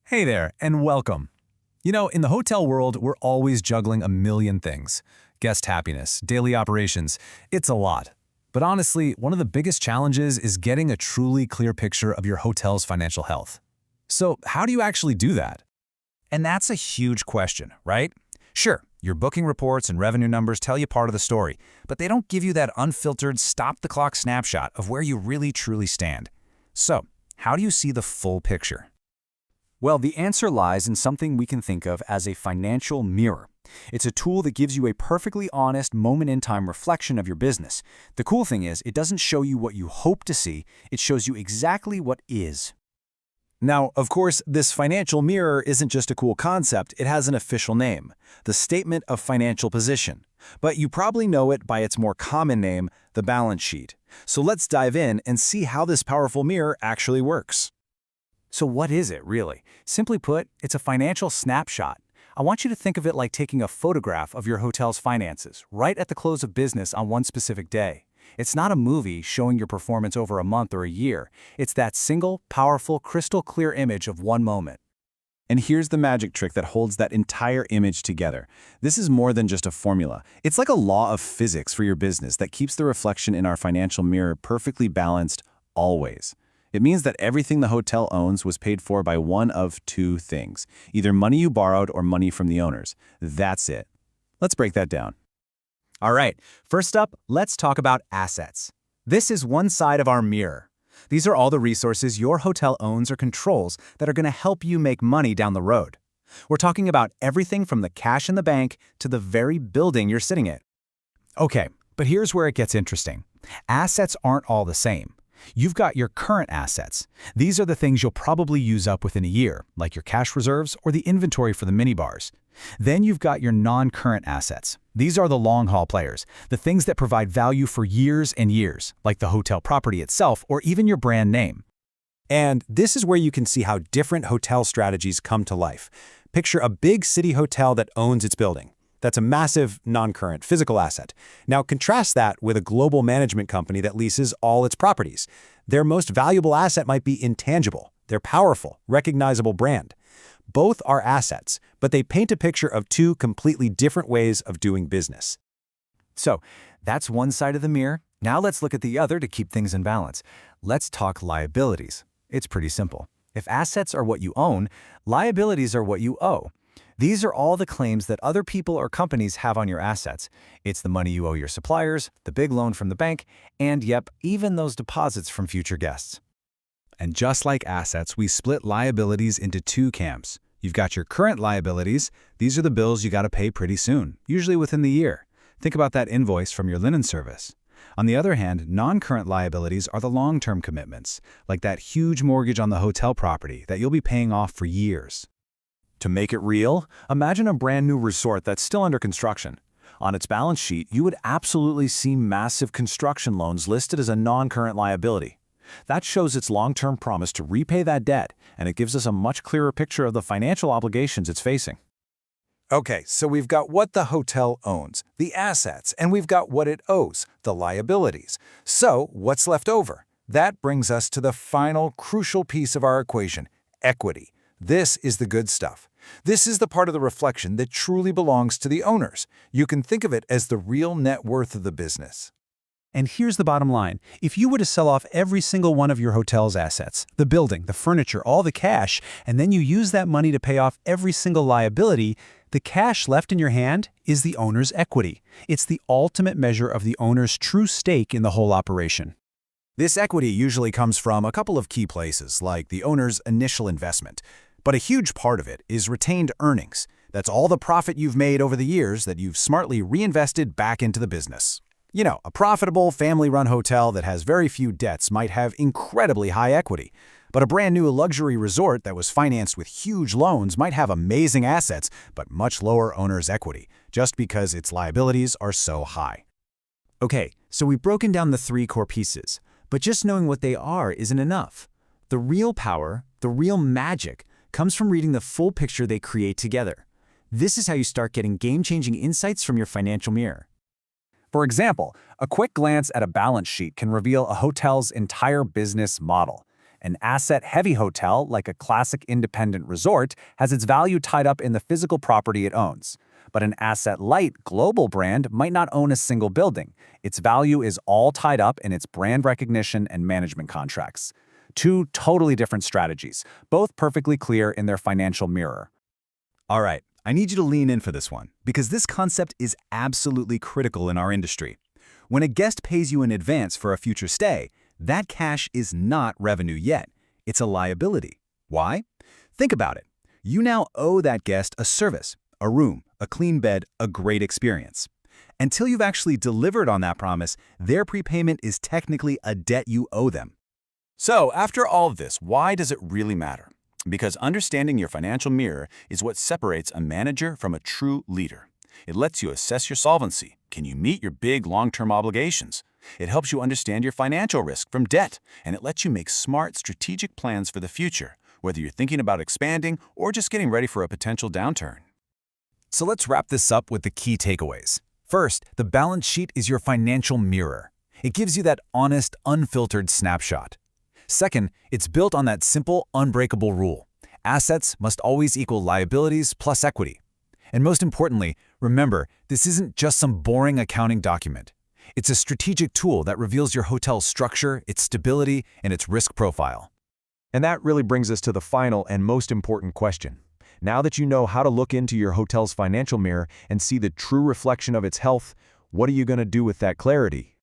Hey there, and welcome. In the hotel world, we're always juggling a million things. Guest happiness, daily operations, it's a lot. But honestly, one of the biggest challenges is getting a truly clear picture of your hotel's financial health. So, how do you actually do that? And that's a huge question, right? Sure, your booking reports and revenue numbers tell you part of the story, but they don't give you that unfiltered, stop-the-clock snapshot of where you really truly stand. So, how do you see the full picture? Well, the answer lies in something we can think of as a financial mirror. It's a tool that gives you a perfectly honest moment-in-time reflection of your business. The cool thing is, it doesn't show you what you hope to see, it shows you exactly what is. Now, of course, this financial mirror isn't just a cool concept, it has an official name, the Statement of Financial Position. But you probably know it by its more common name, the balance sheet. So let's dive in and see how this powerful mirror actually works. So what is it, really? Simply put, it's a financial snapshot. I want you to think of it like taking a photograph of your hotel's finances right at the close of business on one specific day. It's not a movie showing your performance over a month or a year. It's that single, powerful, crystal clear image of one moment. And here's the magic trick that holds that entire image together. This is more than just a formula. It's like a law of physics for your business that keeps the reflection in our financial mirror perfectly balanced always. It means that everything the hotel owns was paid for by one of two things, either money you borrowed or money from the owners. That's it. Let's break that down. All right, first up, let's talk about assets. This is one side of our mirror. These are all the resources your hotel owns or controls that are going to help you make money down the road. We're talking about everything from the cash in the bank to the very building you're sitting in. Okay, but here's where it gets interesting. Assets aren't all the same. You've got your current assets. These are the things you'll probably use up within a year, like your cash reserves or the inventory for the minibars. Then you've got your non-current assets. These are the long-haul players, the things that provide value for years and years, like the hotel property itself or even your brand name. And this is where you can see how different hotel strategies come to life. Picture a big city hotel that owns its building. That's a massive, non-current physical asset. Now contrast that with a global management company that leases all its properties. Their most valuable asset might be intangible, their powerful, recognizable brand. Both are assets, but they paint a picture of two completely different ways of doing business. So, that's one side of the mirror. Now let's look at the other to keep things in balance. Let's talk liabilities. It's pretty simple. If assets are what you own, liabilities are what you owe. These are all the claims that other people or companies have on your assets. It's the money you owe your suppliers, the big loan from the bank, and yep, even those deposits from future guests. And just like assets, we split liabilities into two camps. You've got your current liabilities. These are the bills you got to pay pretty soon, usually within the year. Think about that invoice from your linen service. On the other hand, non-current liabilities are the long-term commitments, like that huge mortgage on the hotel property that you'll be paying off for years. To make it real, imagine a brand new resort that's still under construction. On its balance sheet, you would absolutely see massive construction loans listed as a non-current liability. That shows its long-term promise to repay that debt, and it gives us a much clearer picture of the financial obligations it's facing. Okay, so we've got what the hotel owns, the assets, and we've got what it owes, the liabilities. So, what's left over? That brings us to the final crucial piece of our equation, equity. This is the good stuff. This is the part of the reflection that truly belongs to the owners. You can think of it as the real net worth of the business. And here's the bottom line. If you were to sell off every single one of your hotel's assets, the building, the furniture, all the cash, and then you use that money to pay off every single liability, the cash left in your hand is the owner's equity. It's the ultimate measure of the owner's true stake in the whole operation. This equity usually comes from a couple of key places, like the owner's initial investment. But a huge part of it is retained earnings. That's all the profit you've made over the years that you've smartly reinvested back into the business. You know, a profitable, family-run hotel that has very few debts might have incredibly high equity. But a brand new luxury resort that was financed with huge loans might have amazing assets, but much lower owner's equity, just because its liabilities are so high. Okay, so we've broken down the three core pieces, but just knowing what they are isn't enough. The real power, the real magic, comes from reading the full picture they create together. This is how you start getting game-changing insights from your financial mirror. For example, a quick glance at a balance sheet can reveal a hotel's entire business model. An asset-heavy hotel, like a classic independent resort, has its value tied up in the physical property it owns. But an asset-light global brand might not own a single building. Its value is all tied up in its brand recognition and management contracts. Two totally different strategies, both perfectly clear in their financial mirror. All right, I need you to lean in for this one, because this concept is absolutely critical in our industry. When a guest pays you in advance for a future stay, that cash is not revenue yet. It's a liability. Why? Think about it. You now owe that guest a service, a room, a clean bed, a great experience. Until you've actually delivered on that promise, their prepayment is technically a debt you owe them. So, after all of this, why does it really matter? Because understanding your financial mirror is what separates a manager from a true leader. It lets you assess your solvency. Can you meet your big long-term obligations? It helps you understand your financial risk from debt, and it lets you make smart, strategic plans for the future, whether you're thinking about expanding or just getting ready for a potential downturn. So let's wrap this up with the key takeaways. First, the balance sheet is your financial mirror. It gives you that honest, unfiltered snapshot. Second, it's built on that simple, unbreakable rule. Assets must always equal liabilities plus equity. And most importantly, remember, this isn't just some boring accounting document. It's a strategic tool that reveals your hotel's structure, its stability, and its risk profile. And that really brings us to the final and most important question. Now that you know how to look into your hotel's financial mirror and see the true reflection of its health, what are you going to do with that clarity?